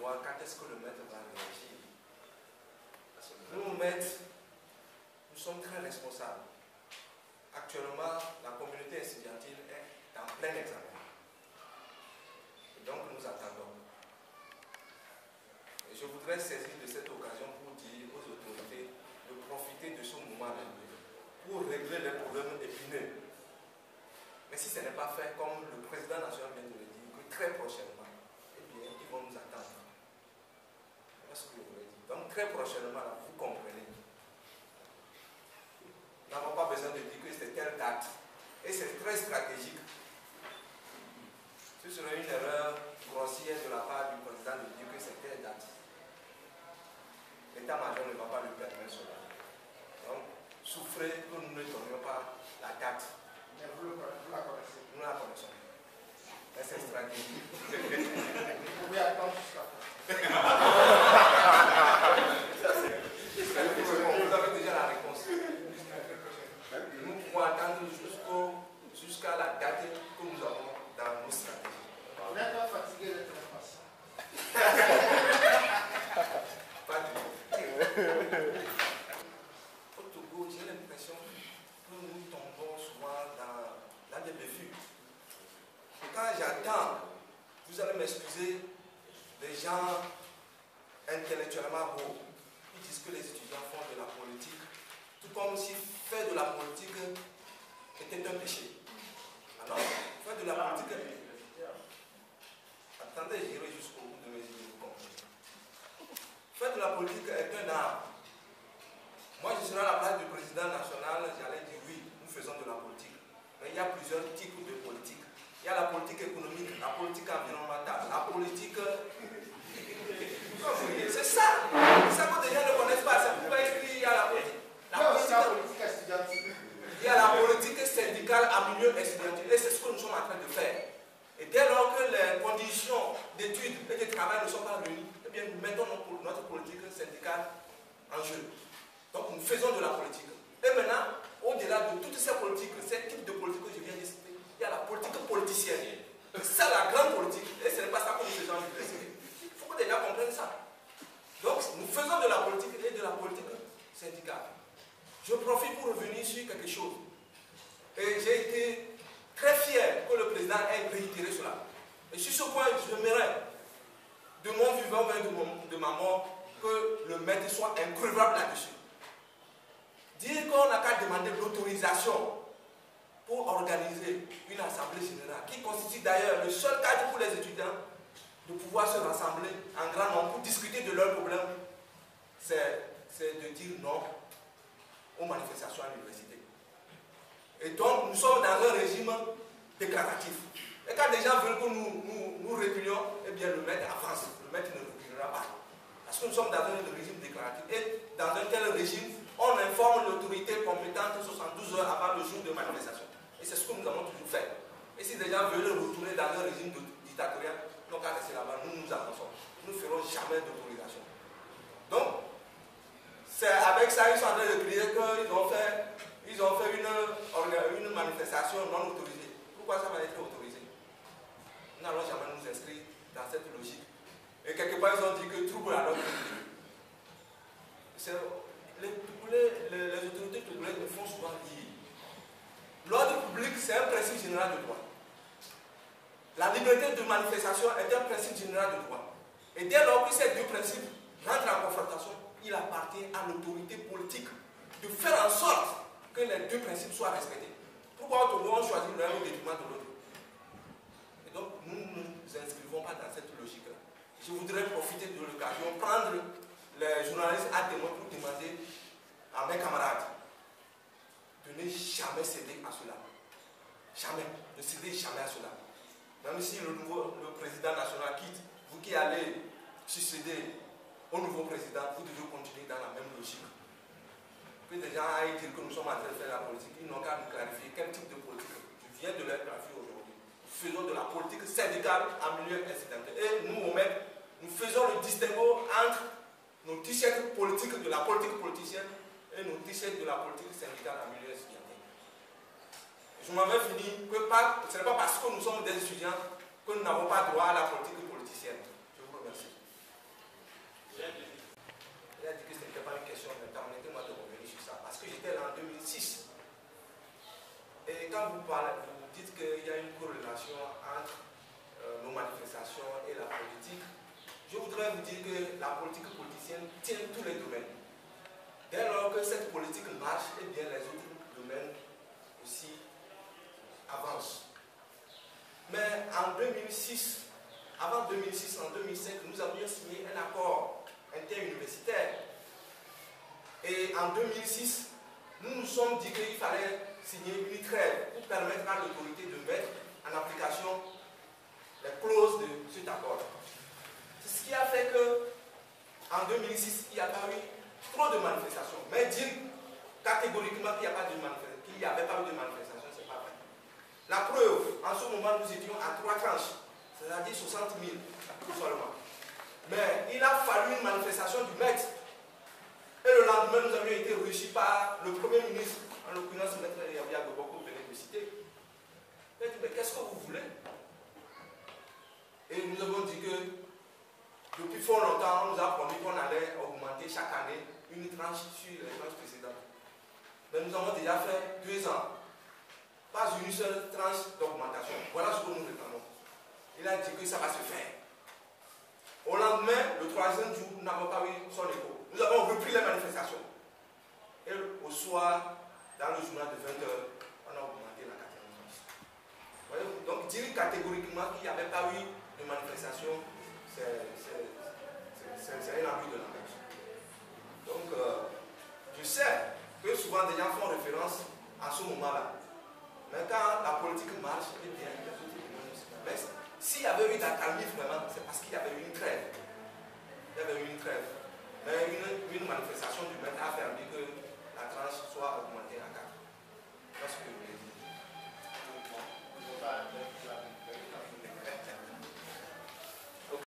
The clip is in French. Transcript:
voir quand est-ce que le maître va réagir. Parce que nous, maîtres, nous sommes très responsables. Actuellement, la communauté estudiantine est en plein examen. Et donc, nous attendons. Et je voudrais saisir de cette occasion pour dire aux autorités de profiter de ce moment-là pour régler les problèmes épineux. Mais si ce n'est pas fait, comme le président national vient de le dire, que très prochainement, eh bien, ils vont nous attendre. Voilà ce que je voulais dire. Donc, très prochainement, là, vous comprenez. Nous n'avons pas besoin de dire que c'est telle date. Et c'est très stratégique. Ce serait une erreur grossière de la part du président de dire que c'est telle date. L'état-major ne va pas lui permettre cela. Donc, souffrez que nous ne donnions pas la date. Mais vous la connaissez. Nous la connaissons. Mais c'est stratégique. Vous pouvez attendre jusqu'à Vous avez déjà la réponse. Nous pouvons attendre jusqu'à la date que nous avons dans nos stratégies. Vous n'êtes pas fatigué d'être impatient. Pas du tout. Au Togo, j'ai l'impression que nous tombons souvent dans des bévues. Quand j'attends, vous allez m'excuser, des gens intellectuellement hauts, ils disent que les étudiants font de la politique, tout comme si faire de la politique était un péché. Alors, faire de la politique... Attendez, j'irai jusqu'au bout de mes idées, vous comprenez. Faire de la politique est un art. Moi, je serai à la place du président national, j'allais dire oui, nous faisons de la politique. Mais il y a plusieurs types de politique. Il y a la politique économique, la politique environnementale, la politique... C'est ça. C'est ça que des gens ne connaissent pas. C'est pourquoi il y a la politique. La politique estudiantine. Il y a la politique syndicale en milieu estudiantil. Et c'est ce que nous sommes en train de faire. Et dès lors que les conditions d'études et de travail ne sont pas réunies, eh bien, nous mettons notre politique syndicale en jeu. Donc, nous faisons de la politique. Et maintenant, au-delà de toutes ces politiques, ces types de politiques que je viens de citer, il y a la politique politicienne. C'est ça la grande politique. Et ce n'est pas ça que nous faisons en université. Il faut que les gens comprennent ça. Donc, nous faisons de la politique et de la politique syndicale. Je profite pour revenir sur quelque chose. Et j'ai été très fier que le président ait réitéré cela. Et sur ce point, j'aimerais, de mon vivant et de ma mort, que le maître soit increvable là-dessus. Dire qu'on n'a qu'à demander l'autorisation pour organiser une assemblée générale, qui constitue d'ailleurs le seul cadre pour les étudiants de pouvoir se rassembler en grand nombre pour discuter de leurs problèmes, c'est de dire non aux manifestations à l'université. Et donc, nous sommes dans un régime déclaratif. Et quand les gens veulent que nous reculions, eh bien, le maître avance. Le maître ne reculera pas. Parce que nous sommes dans un régime déclaratif. Et dans un tel régime, on informe l'autorité compétente 72 heures avant le jour de manifestation. Et c'est ce que nous avons toujours fait. Et si les gens veulent retourner dans un régime dictatorial, nous qu'à rester là-bas, nous avançons. Nous ne ferons jamais d'autorisation. Donc, c'est avec ça qu'ils sont en train de crier qu'ils ont fait une manifestation non autorisée. Pourquoi ça va être autorisé? Nous n'allons jamais nous inscrire dans cette logique. Et quelque part, ils ont dit que trouble à l'ordre public. Les autorités togolaises nous font souvent dire l'ordre public, c'est un principe général de droit. La liberté de manifestation est un principe général de droit. Et dès lors que ces deux principes rentrent en confrontation, il appartient à l'autorité politique de faire en sorte que les deux principes soient respectés. Pourquoi au Togo on choisit l'un au détriment de l'autre? Et donc nous ne nous inscrivons pas dans cette logique-là. Je voudrais profiter de l'occasion, prendre les journalistes à témoin pour demander à mes camarades de ne jamais céder à cela. Jamais. Ne cédez jamais à cela. Même si le président national quitte, vous qui allez succéder au nouveau président, vous devez continuer dans la même logique. Que des gens aillent dire que nous sommes en train de faire la politique, ils n'ont qu'à nous clarifier quel type de politique. Je viens de leur clarifier aujourd'hui. Faisons de la politique syndicale en milieu incidental. Et nous, au maître, nous faisons le distinguo entre nos t-shirts politiques de la politique politicienne et nos t-shirts de la politique syndicale en milieu incidental. Je m'avais fini que ce n'est pas parce que nous sommes des étudiants que nous n'avons pas droit à la politique politicienne. Je vous remercie. tel en 2006. Et quand vous parlez, vous dites qu'il y a une corrélation entre nos manifestations et la politique, je voudrais vous dire que la politique politicienne tient tous les domaines. Dès lors que cette politique marche, eh bien les autres domaines aussi avancent. Mais en 2006, avant 2006, en 2005, nous avions signé un accord interuniversitaire. Et en 2006, nous nous sommes dit qu'il fallait signer une trêve pour permettre à l'autorité de mettre en application les clauses de cet accord. C'est ce qui a fait qu'en 2006, il n'y a pas eu trop de manifestations. Mais dire catégoriquement qu'il n'y avait pas eu de manifestations, ce n'est pas vrai. La preuve, en ce moment, nous étions à 3 tranches, c'est-à-dire 60 000 seulement. Mais il a fallu une manifestation du maître. Et le lendemain, nous avions été reçus par le Premier ministre, en l'occurrence, M. Yabia Goboko, vous venez de citer. Il a dit, mais qu'est-ce que vous voulez? Et nous avons dit que depuis fort longtemps, on nous a promis qu'on allait augmenter chaque année une tranche sur les tranches précédentes. Mais nous avons déjà fait 2 ans. Pas une seule tranche d'augmentation. Voilà ce que nous réclamons. Il a dit que ça va se faire. Au lendemain, le 3e jour, nous n'avons pas eu son écho. Nous avons repris les manifestations. Et au soir, dans le journal de 20h, on a augmenté la 4e tranche. Donc dire catégoriquement qu'il n'y avait pas eu de manifestation, c'est un abus de langage. Donc, je sais que souvent des gens font référence à ce moment-là. Mais quand la politique marche, eh bien, les autres aussi. Mais s'il y avait eu d'accalmie vraiment, c'est parce qu'il y avait eu une trêve. Il y avait eu une trêve. Mais une manifestation du maître a permis que